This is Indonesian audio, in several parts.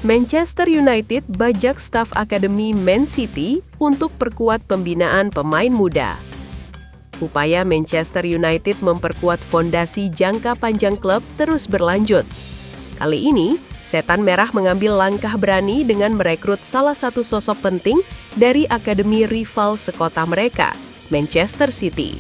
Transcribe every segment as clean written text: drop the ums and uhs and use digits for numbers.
Manchester United bajak staf akademi Man City untuk perkuat pembinaan pemain muda. Upaya Manchester United memperkuat fondasi jangka panjang klub terus berlanjut. Kali ini, Setan Merah mengambil langkah berani dengan merekrut salah satu sosok penting dari akademi rival sekota mereka, Manchester City.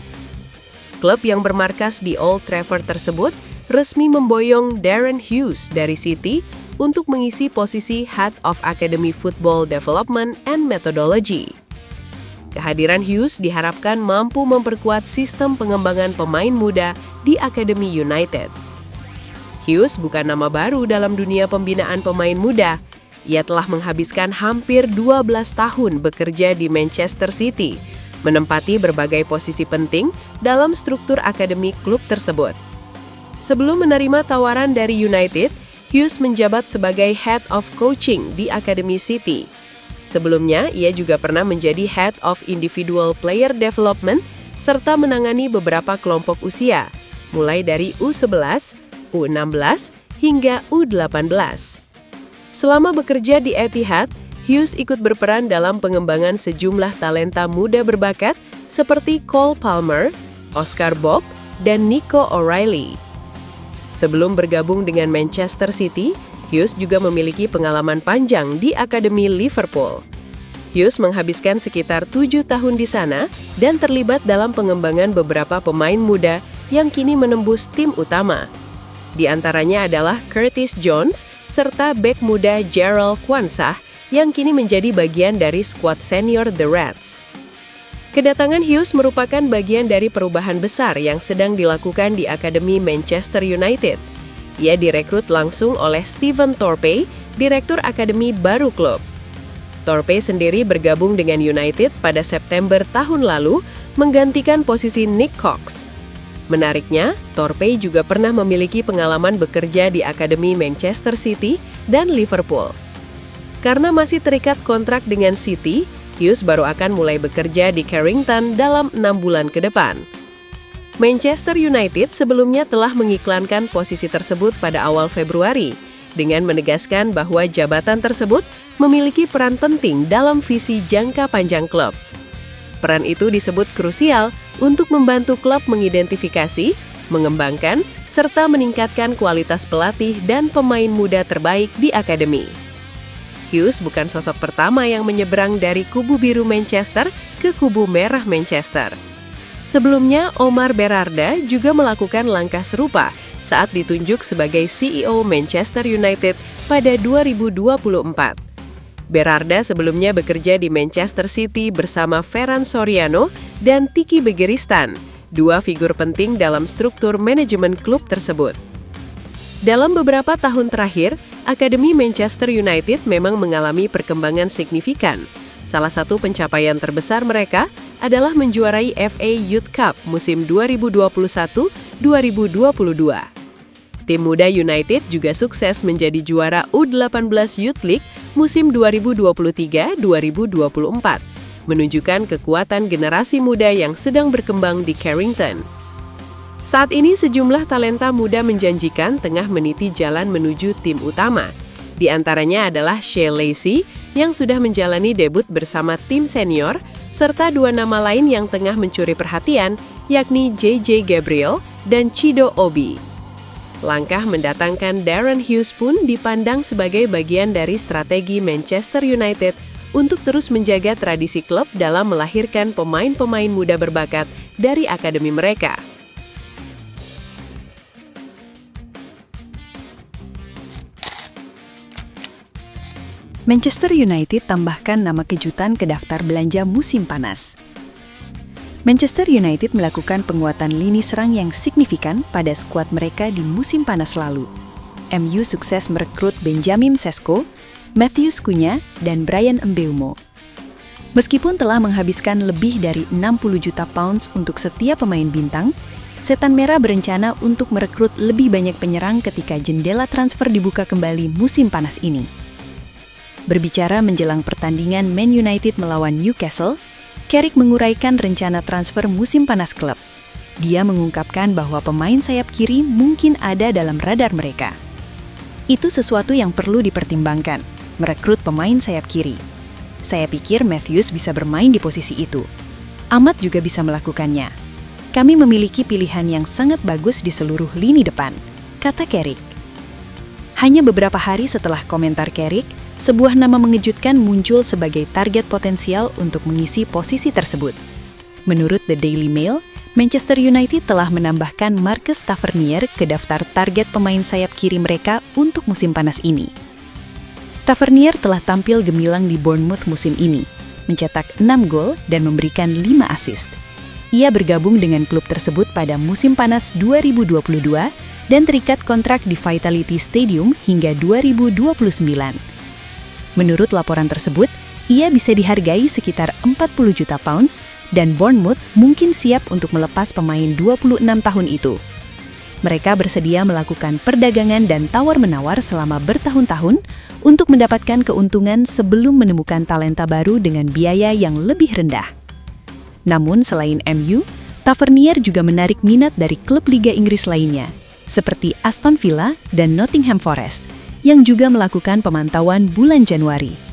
Klub yang bermarkas di Old Trafford tersebut resmi memboyong Darren Hughes dari City untuk mengisi posisi Head of Academy Football Development and Methodology. Kehadiran Hughes diharapkan mampu memperkuat sistem pengembangan pemain muda di Akademi United. Hughes bukan nama baru dalam dunia pembinaan pemain muda. Ia telah menghabiskan hampir 12 tahun bekerja di Manchester City, menempati berbagai posisi penting dalam struktur akademi klub tersebut. Sebelum menerima tawaran dari United, Hughes menjabat sebagai Head of Coaching di Akademi City. Sebelumnya, ia juga pernah menjadi Head of Individual Player Development serta menangani beberapa kelompok usia, mulai dari U11, U16, hingga U18. Selama bekerja di Etihad, Hughes ikut berperan dalam pengembangan sejumlah talenta muda berbakat seperti Cole Palmer, Oscar Bob, dan Nico O'Reilly. Sebelum bergabung dengan Manchester City, Hughes juga memiliki pengalaman panjang di Akademi Liverpool. Hughes menghabiskan sekitar 7 tahun di sana dan terlibat dalam pengembangan beberapa pemain muda yang kini menembus tim utama. Di antaranya adalah Curtis Jones serta bek muda Jarell Quansah yang kini menjadi bagian dari skuad senior The Reds. Kedatangan Hughes merupakan bagian dari perubahan besar yang sedang dilakukan di Akademi Manchester United. Ia direkrut langsung oleh Steven Thorpe, direktur akademi baru klub. Thorpe sendiri bergabung dengan United pada September tahun lalu, menggantikan posisi Nick Cox. Menariknya, Thorpe juga pernah memiliki pengalaman bekerja di Akademi Manchester City dan Liverpool. Karena masih terikat kontrak dengan City, Hughes baru akan mulai bekerja di Carrington dalam 6 bulan ke depan. Manchester United sebelumnya telah mengiklankan posisi tersebut pada awal Februari, dengan menegaskan bahwa jabatan tersebut memiliki peran penting dalam visi jangka panjang klub. Peran itu disebut krusial untuk membantu klub mengidentifikasi, mengembangkan, serta meningkatkan kualitas pelatih dan pemain muda terbaik di akademi. Hughes bukan sosok pertama yang menyeberang dari kubu biru Manchester ke kubu merah Manchester. Sebelumnya, Omar Berarda juga melakukan langkah serupa saat ditunjuk sebagai CEO Manchester United pada 2024. Berarda sebelumnya bekerja di Manchester City bersama Ferran Soriano dan Tiki Begiristain, dua figur penting dalam struktur manajemen klub tersebut. Dalam beberapa tahun terakhir, Akademi Manchester United memang mengalami perkembangan signifikan. Salah satu pencapaian terbesar mereka adalah menjuarai FA Youth Cup musim 2021-2022. Tim muda United juga sukses menjadi juara U18 Youth League musim 2023-2024, menunjukkan kekuatan generasi muda yang sedang berkembang di Carrington. Saat ini sejumlah talenta muda menjanjikan tengah meniti jalan menuju tim utama. Di antaranya adalah Shea Lacey yang sudah menjalani debut bersama tim senior, serta dua nama lain yang tengah mencuri perhatian, yakni JJ Gabriel dan Chido Obi. Langkah mendatangkan Darren Hughes pun dipandang sebagai bagian dari strategi Manchester United untuk terus menjaga tradisi klub dalam melahirkan pemain-pemain muda berbakat dari akademi mereka. Manchester United tambahkan nama kejutan ke daftar belanja musim panas. Manchester United melakukan penguatan lini serang yang signifikan pada skuad mereka di musim panas lalu. MU sukses merekrut Benjamin Sesko, Matheus Cunha, dan Bryan Mbeumo. Meskipun telah menghabiskan lebih dari 60 juta pounds untuk setiap pemain bintang, Setan Merah berencana untuk merekrut lebih banyak penyerang ketika jendela transfer dibuka kembali musim panas ini. Berbicara menjelang pertandingan Man United melawan Newcastle, Carrick menguraikan rencana transfer musim panas klub. Dia mengungkapkan bahwa pemain sayap kiri mungkin ada dalam radar mereka. Itu sesuatu yang perlu dipertimbangkan, merekrut pemain sayap kiri. Saya pikir Matthews bisa bermain di posisi itu. Ahmad juga bisa melakukannya. Kami memiliki pilihan yang sangat bagus di seluruh lini depan, kata Carrick. Hanya beberapa hari setelah komentar Carrick, sebuah nama mengejutkan muncul sebagai target potensial untuk mengisi posisi tersebut. Menurut The Daily Mail, Manchester United telah menambahkan Marcus Tavernier ke daftar target pemain sayap kiri mereka untuk musim panas ini. Tavernier telah tampil gemilang di Bournemouth musim ini, mencetak 6 gol dan memberikan 5 assist. Ia bergabung dengan klub tersebut pada musim panas 2022 dan terikat kontrak di Vitality Stadium hingga 2029. Menurut laporan tersebut, ia bisa dihargai sekitar 40 juta pounds dan Bournemouth mungkin siap untuk melepas pemain 26 tahun itu. Mereka bersedia melakukan perdagangan dan tawar-menawar selama bertahun-tahun untuk mendapatkan keuntungan sebelum menemukan talenta baru dengan biaya yang lebih rendah. Namun selain MU, Tavernier juga menarik minat dari klub Liga Inggris lainnya, seperti Aston Villa dan Nottingham Forest, yang juga melakukan pemantauan bulan Januari.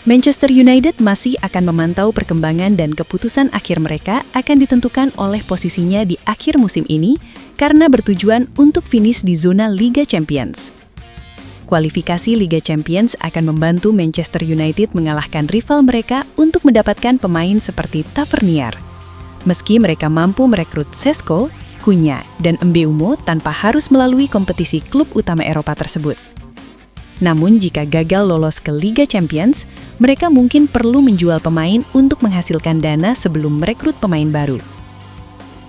Manchester United masih akan memantau perkembangan dan keputusan akhir mereka akan ditentukan oleh posisinya di akhir musim ini karena bertujuan untuk finish di zona Liga Champions. Kualifikasi Liga Champions akan membantu Manchester United mengalahkan rival mereka untuk mendapatkan pemain seperti Tavernier. Meski mereka mampu merekrut Sesko, Cunha, dan Mbeumo tanpa harus melalui kompetisi klub utama Eropa tersebut. Namun jika gagal lolos ke Liga Champions, mereka mungkin perlu menjual pemain untuk menghasilkan dana sebelum merekrut pemain baru.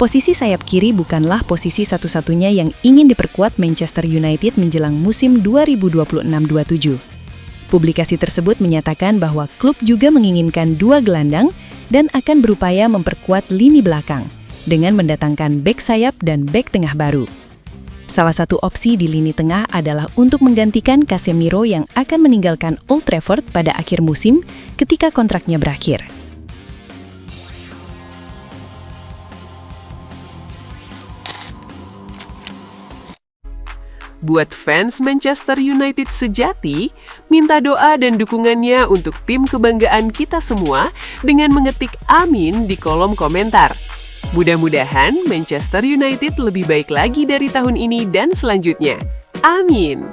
Posisi sayap kiri bukanlah posisi satu-satunya yang ingin diperkuat Manchester United menjelang musim 2026-27. Publikasi tersebut menyatakan bahwa klub juga menginginkan 2 gelandang dan akan berupaya memperkuat lini belakang dengan mendatangkan bek sayap dan bek tengah baru. Salah satu opsi di lini tengah adalah untuk menggantikan Casemiro yang akan meninggalkan Old Trafford pada akhir musim ketika kontraknya berakhir. Buat fans Manchester United sejati, minta doa dan dukungannya untuk tim kebanggaan kita semua dengan mengetik amin di kolom komentar. Mudah-mudahan Manchester United lebih baik lagi dari tahun ini dan selanjutnya. Amin.